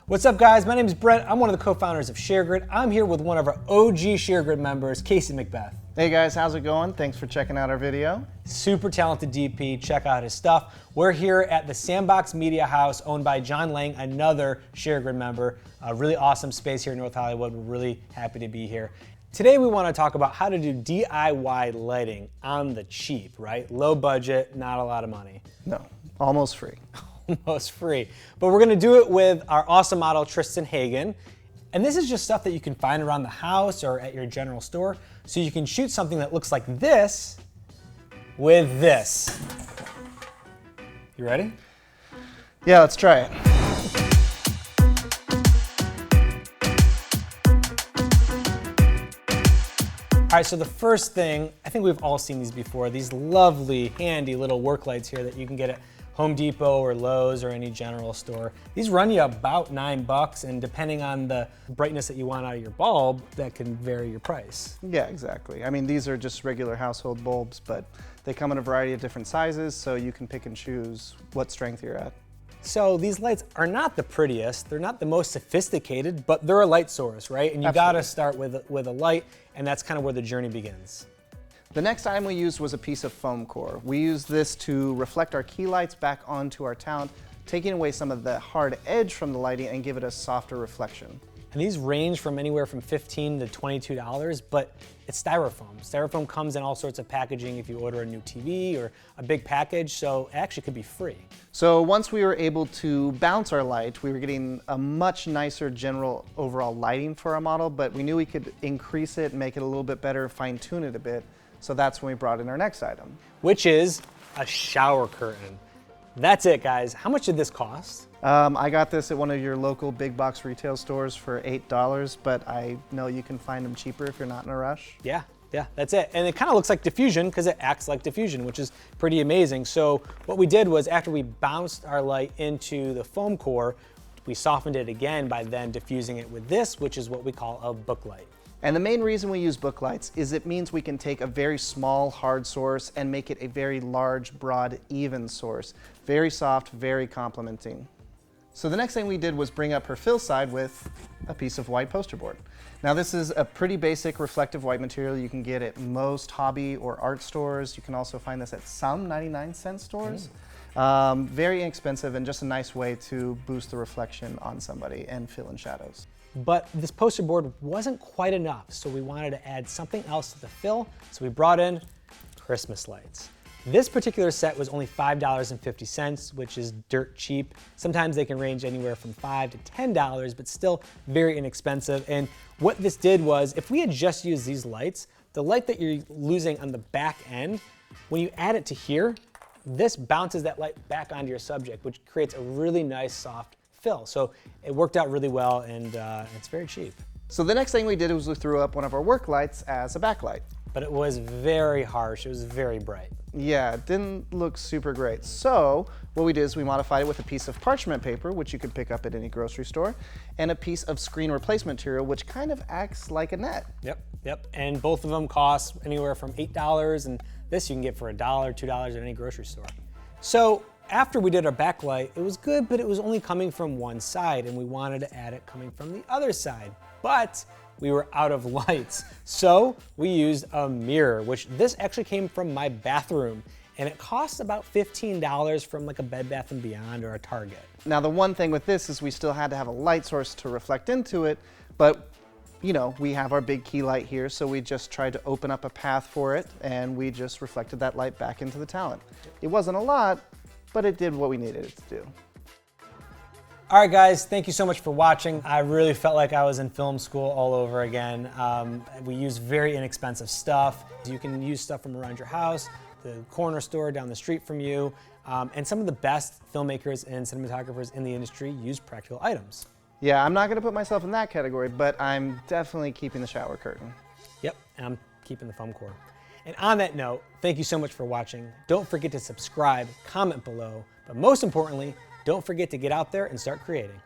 What's up guys, my name is Brent. I'm one of the co-founders of ShareGrid. I'm here with one of our OG ShareGrid members, Casey McBeath. Hey guys, how's it going? Thanks for checking out our video. Super talented DP, check out his stuff. We're here at the Sandbox Media House owned by John Lange, another ShareGrid member. A really awesome space here in North Hollywood. We're really happy to be here. Today we want to talk about how to do DIY lighting on the cheap, right? Low budget, not a lot of money. No, almost free. Almost free. But we're gonna do it with our awesome model, Tristin Hagen. And this is just stuff that you can find around the house or at your general store. So you can shoot something that looks like this with this. You ready? Yeah, let's try it. All right, so the first thing, I think we've all seen these before, these lovely, handy little work lights here that you can get at Home Depot or Lowe's or any general store. These run you about $9, and depending on the brightness that you want out of your bulb, that can vary your price. Yeah, exactly. I mean, these are just regular household bulbs, but they come in a variety of different sizes, so you can pick and choose what strength you're at. So these lights are not the prettiest, they're not the most sophisticated, but they're a light source, right? And you gotta start with a light, and that's kind of where the journey begins. The next item we used was a piece of foam core. We used this to reflect our key lights back onto our talent, taking away some of the hard edge from the lighting and give it a softer reflection. And these range from anywhere from $15 to $22, but it's styrofoam. Styrofoam comes in all sorts of packaging if you order a new TV or a big package, so it actually could be free. So once we were able to bounce our light, we were getting a much nicer general overall lighting for our model, but we knew we could increase it, make it a little bit better, fine tune it a bit. So that's when we brought in our next item. Which is a shower curtain. That's it, guys. How much did this cost? I got this at one of your local big box retail stores for $8, but I know you can find them cheaper if you're not in a rush. Yeah, that's it. And it kind of looks like diffusion because it acts like diffusion, which is pretty amazing. So what we did was after we bounced our light into the foam core, we softened it again by then diffusing it with this, which is what we call a book light. And the main reason we use book lights is it means we can take a very small hard source and make it a very large, broad, even source. Very soft, very complementing. So the next thing we did was bring up her fill side with a piece of white poster board. Now this is a pretty basic reflective white material you can get at most hobby or art stores. You can also find this at some 99-cent stores. Very inexpensive and just a nice way to boost the reflection on somebody and fill in shadows. But this poster board wasn't quite enough, so we wanted to add something else to the fill, so we brought in Christmas lights. This particular set was only $5.50, which is dirt cheap. Sometimes they can range anywhere from $5 to $10, but still very inexpensive. And what this did was, if we had just used these lights, the light that you're losing on the back end, when you add it to here, this bounces that light back onto your subject, which creates a really nice soft fill. So it worked out really well, and it's very cheap. So the next thing we did was we threw up one of our work lights as a backlight. But it was very harsh, it was very bright. Yeah, it didn't look super great. So what we did is we modified it with a piece of parchment paper, which you could pick up at any grocery store, and a piece of screen replacement material, which kind of acts like a net. Yep. And both of them cost anywhere from $8, and this you can get for $1, $2 at any grocery store. So after we did our backlight, it was good, but it was only coming from one side, and we wanted to add it coming from the other side. But we were out of lights, so we used a mirror, which this actually came from my bathroom, and it costs about $15 from like a Bed Bath & Beyond or a Target. Now the one thing with this is we still had to have a light source to reflect into it, but you know, we have our big key light here, so we just tried to open up a path for it, and we just reflected that light back into the talent. It wasn't a lot, but it did what we needed it to do. All right, guys, thank you so much for watching. I really felt like I was in film school all over again. We use very inexpensive stuff. You can use stuff from around your house, the corner store down the street from you, and some of the best filmmakers and cinematographers in the industry use practical items. Yeah, I'm not gonna put myself in that category, but I'm definitely keeping the shower curtain. Yep, and I'm keeping the foam core. And on that note, thank you so much for watching. Don't forget to subscribe, comment below, but most importantly, don't forget to get out there and start creating.